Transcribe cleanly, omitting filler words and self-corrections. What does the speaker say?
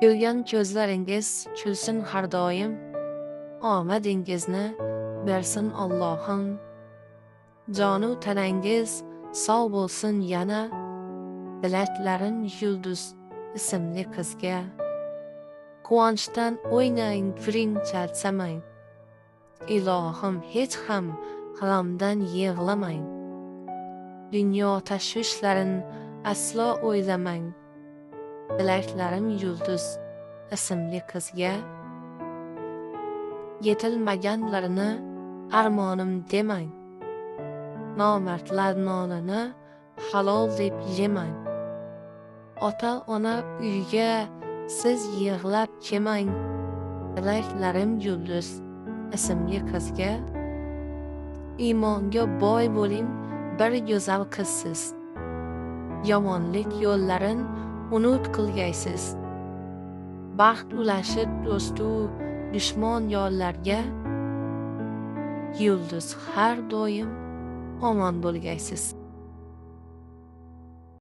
Kuygan ko'zlaringiz kulsin har doim, omadingizni bersin Allohim. Jonu tanangiz sog' bo'lsin yana, tilaklarim yulduz ismli qizga. Quvonchdan o'ynang, kuling chalsamang, ilohim hech ham g'amdan yig'lamang. Dunyo tashvishlarin aslo o'ylamang, tilaklarim yulduz ismli qizga. Yetilmaganlarini armonim demang, nomardlar nonini halol deb yemang. Ota-ona uyga siz yig'lab kelmang, tilaklarim yulduz ismli qizga. Iymonga boy bo'ling, bir go'zal qizsiz, yomonlik yo'llarin unut qilgaysiz. Baxt ulashib do'stu dushmon yorlarga, yulduz har doim omon bo'lgaysiz.